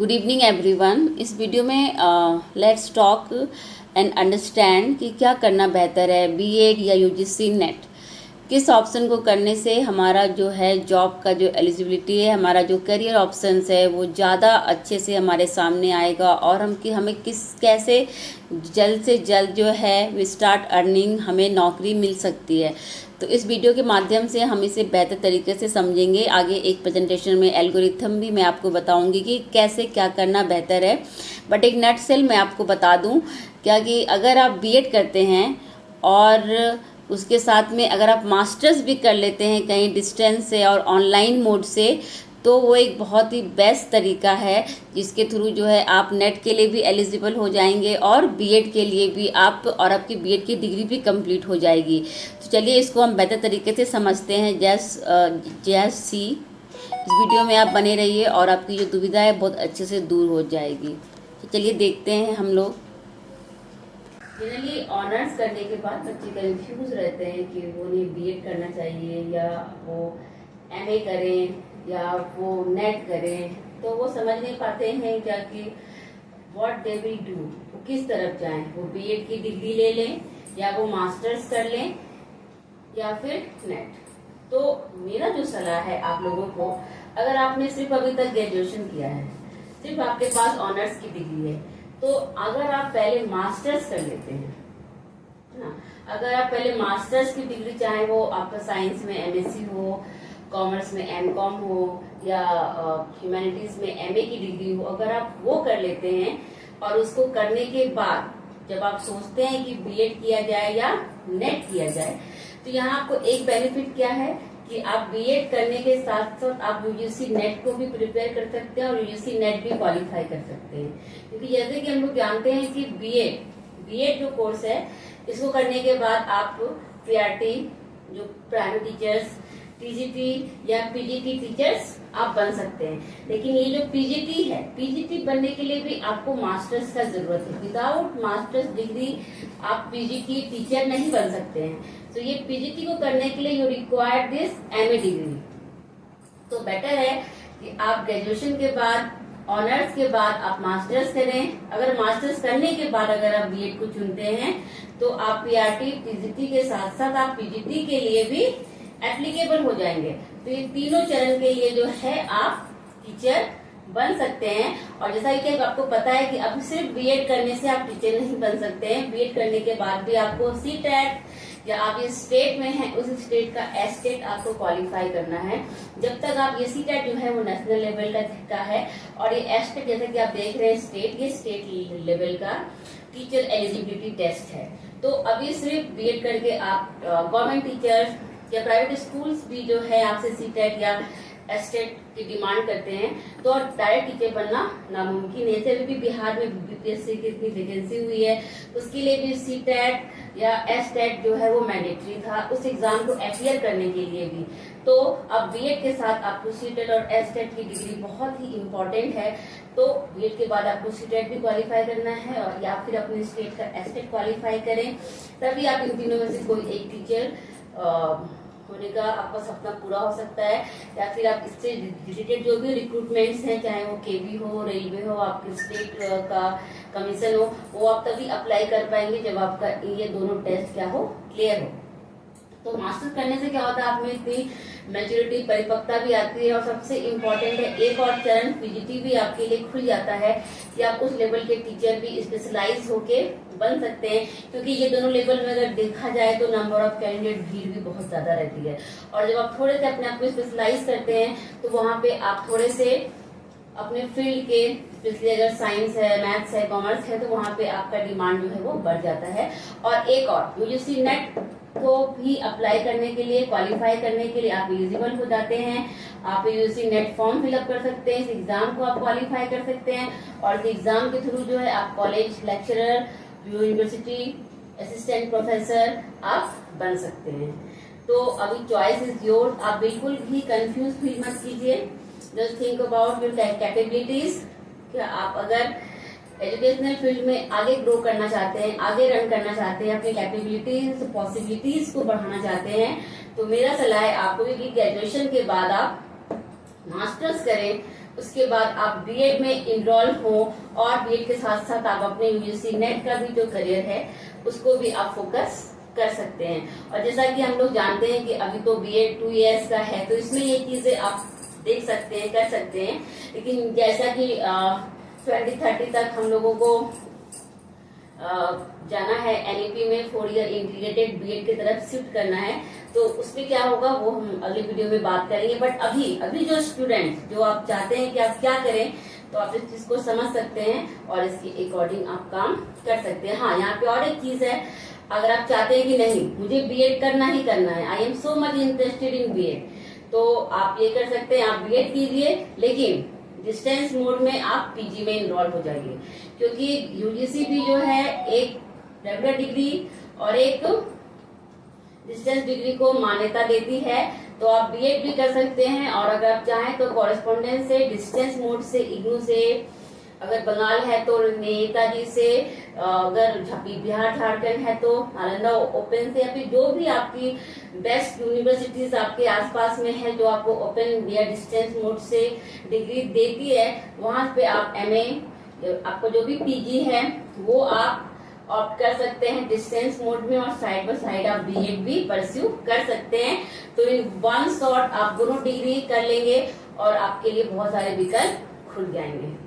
Good evening everyone. इस video में let's talk and understand कि क्या करना बेहतर है, बीएड या यूजीसी नेट। किस ऑप्शन को करने से हमारा जो है जॉब का जो एलिजिबिलिटी है, हमारा जो करियर ऑप्शंस है वो ज़्यादा अच्छे से हमारे सामने आएगा और हमें कैसे जल्द से जल्द जो है वी स्टार्ट अर्निंग, हमें नौकरी मिल सकती है। तो इस वीडियो के माध्यम से हम इसे बेहतर तरीके से समझेंगे। आगे एक प्रेजेंटेशन में एल्गोरिथम भी मैं आपको बताऊंगी कि कैसे क्या करना बेहतर है। बट एक नट सेल मैं आपको बता दूं क्या कि अगर आप बीएड करते हैं और उसके साथ में अगर आप मास्टर्स भी कर लेते हैं कहीं डिस्टेंस से और ऑनलाइन मोड से, तो वो एक बहुत ही बेस्ट तरीका है जिसके थ्रू जो है आप नेट के लिए भी एलिजिबल हो जाएंगे और बीएड के लिए भी आप, और आपकी बीएड की डिग्री भी कंप्लीट हो जाएगी। तो चलिए इसको हम बेहतर तरीके से समझते हैं। जैस सी इस वीडियो में आप बने रहिए और आपकी जो दुविधा है बहुत अच्छे से दूर हो जाएगी। तो चलिए देखते हैं हम लोग। जनरली ऑनर्स करने के बाद बच्चे कंफ्यूज रहते हैं कि वो उन्हें बीएड करना चाहिए या वो एमए करें या वो नेट करें। तो वो समझ नहीं पाते हैं क्या कि व्हाट दे विल डू, वो किस तरफ जाएं। वो बीएड की डिग्री ले लें या वो मास्टर्स कर लें या फिर नेट। तो मेरा जो सलाह है आप लोगों को, अगर आपने सिर्फ अभी तक ग्रेजुएशन किया है, सिर्फ आपके पास ऑनर्स की डिग्री है, तो अगर आप पहले मास्टर्स कर लेते हैं ना, अगर आप पहले मास्टर्स की डिग्री, चाहे वो आपका साइंस में एमएससी हो, कॉमर्स में एमकॉम हो या ह्यूमैनिटीज में एमए की डिग्री हो, अगर आप वो कर लेते हैं और उसको करने के बाद जब आप सोचते हैं कि बीएड किया जाए या नेट किया जाए, तो यहाँ आपको एक बेनिफिट क्या है कि आप बीएड करने के साथ साथ आप यूजीसी नेट को भी प्रिपेयर कर सकते हैं और यूजीसी नेट भी क्वालिफाई कर सकते हैं। क्योंकि जैसे कि हम लोग जानते हैं कि बीएड जो कोर्स है, इसको करने के बाद आप पीआरटी जो प्राइमरी टीचर्स, टीजीटी या पीजीटी टीचर्स आप बन सकते हैं। लेकिन ये जो पीजीटी है, पीजीटी बनने के लिए भी आपको मास्टर्स का जरूरत है। विदाउट मास्टर्स डिग्री आप पीजीटी टीचर नहीं बन सकते हैं। तो ये पीजीटी को करने के लिए you require this MA degree. तो बेटर है कि आप ग्रेजुएशन के बाद, ऑनर्स के बाद आप मास्टर्स करें। अगर मास्टर्स करने के बाद अगर आप बीएड को चुनते हैं तो आप पीआरटी, टीजीटी के साथ साथ आप पीजीटी के लिए भी एप्लीकेबल हो जाएंगे। तो ये तीनों चरण के लिए जो है आप टीचर बन सकते हैं। और जैसा कि आपको पता है कि अब सिर्फ बीएड करने से आप टीचर नहीं बन सकते हैं। बीएड करने के बाद भी आपको सीटेट या आप जिस स्टेट में हैं उस स्टेट का एस्टेट आपको क्वालिफाई करना है। जब तक आप ये सीटेट जो है वो नेशनल लेवल का है और ये एस्टेट जैसा कि आप देख रहे हैं स्टेट, ये स्टेट लेवल का टीचर एलिजिबिलिटी टेस्ट है। तो अभी सिर्फ बीएड करके आप गवर्नमेंट टीचर या प्राइवेट स्कूल्स भी जो है आपसे सीटेट या एस्टेट की डिमांड करते हैं, तो डायरेक्ट टीचर बनना नामुमकिन है। अभी भी बिहार में बीपीएससी की इतनी वैकेंसी हुई है, उसके लिए भी सीटेट या एस्टेट जो है वो मैंडेटरी था उस एग्जाम को अपीयर करने के लिए भी। तो अब बीएड के साथ आपको सीटेट और एस्टेट की डिग्री बहुत ही इम्पोर्टेंट है। तो बीएड के बाद आपको सीटेट भी क्वालिफाई करना है और या फिर अपने स्टेट का एस्टेट क्वालिफाई करें, तभी आप इन तीनों में से कोई एक टीचर होने का आपका सपना पूरा हो सकता है। या फिर आप इससे रिलेटेड जो भी रिक्रूटमेंट्स हैं, चाहे वो केबी हो, रेलवे हो, आपके स्टेट का कमीशन हो, वो आप तभी अप्लाई कर पाएंगे जब आपका ये दोनों टेस्ट क्या हो, क्लियर हो। तो मास्टर्स करने से क्या होता है, आप में इतनी मैच्योरिटी, परिपक्वता भी आती है और सबसे इम्पोर्टेंट है एक और चरण पीजीटी भी आपके लिए खुल जाता है कि आप उस लेवल के टीचर भी स्पेशलाइज होके बन सकते हैं। क्योंकि ये दोनों लेवल में अगर देखा जाए तो नंबर ऑफ कैंडिडेट भीड़ भी बहुत ज्यादा रहती है। और जब आप थोड़े से अपने आप को स्पेशलाइज करते हैं तो वहां पे आप थोड़े से अपने फील्ड के, स्पेशली अगर साइंस है, मैथ्स है, कॉमर्स है, तो वहां पे आपका डिमांड जो है वो बढ़ जाता है। और एक और यूजीसी नेट को भी अप्लाई करने के लिए, क्वालिफाई करने के लिए आप एलिजिबल हो जाते हैं। आप यूजीसी नेट फॉर्म फिलअप कर सकते हैं, इस एग्जाम को आप क्वालिफाई कर सकते हैं और इस एग्जाम के थ्रू जो है आप college lecturer, university assistant professor आप बन सकते हैं। तो अभी चॉइस इज योर। आप बिल्कुल भी कंफ्यूज फील मत कीजिए। Just think about your capabilities. क्या आप अगर एजुकेशनल फील्ड में आगे ग्रो करना चाहते हैं, आगे रन करना चाहते हैं, अपनी कैपेबिलिटीज, पॉसिबिलिटीज को बढ़ाना चाहते हैं, तो मेरा सलाह है आपको कि ग्रेजुएशन के बाद आप मास्टर्स करें उसके बाद आप बीएड में इनरोल हो और बीएड के साथ साथ आप अपने यूजीसी नेट का भी जो करियर है उसको भी आप फोकस कर सकते हैं। और जैसा कि हम लोग जानते हैं कि अभी तो बीएड 2 इयर्स का है, तो इसमें ये चीजें आप देख सकते हैं, कर सकते हैं। लेकिन जैसा कि 2030 तक हम लोगों को जाना है एनईपी में 4 ईयर इंटीग्रेटेड बीएड की तरफ शिफ्ट करना है, तो उसमें क्या होगा वो हम अगले वीडियो में बात करेंगे। बट अभी जो स्टूडेंट जो आप चाहते हैं कि आप क्या करें, तो आप इस चीज को समझ सकते हैं और इसके अकॉर्डिंग आप काम कर सकते हैं। हाँ, यहाँ पे और एक चीज है, अगर आप चाहते हैं कि नहीं मुझे बीएड करना ही करना है, I am so much interested in BEd, तो आप ये कर सकते हैं, आप बीएड कीजिए लेकिन डिस्टेंस मोड में आप पीजी में इनरोल हो जाइए, क्योंकि यूजीसी भी जो है एक रेगुलर डिग्री और एक डिस्टेंस डिग्री को मान्यता देती है। तो आप बीएड भी कर सकते हैं और अगर आप चाहें तो कॉरेस्पॉन्डेंस से, डिस्टेंस मोड से, इग्नू से, अगर बंगाल है तो नेताजी से, अगर बिहार झारखंड है तो नालंदा ओपन से, या फिर जो भी आपकी बेस्ट यूनिवर्सिटीज आपके आसपास में है जो आपको ओपन या डिस्टेंस मोड से डिग्री देती है, वहां पे आप एमए, आपको जो भी पीजी है वो आप ऑप्ट कर सकते हैं डिस्टेंस मोड में, और साइड बाय साइड आप बीएड भी परस्यू कर सकते हैं। तो इन वन शॉट आप दोनों डिग्री कर लेंगे और आपके लिए बहुत सारे विकल्प खुल जाएंगे।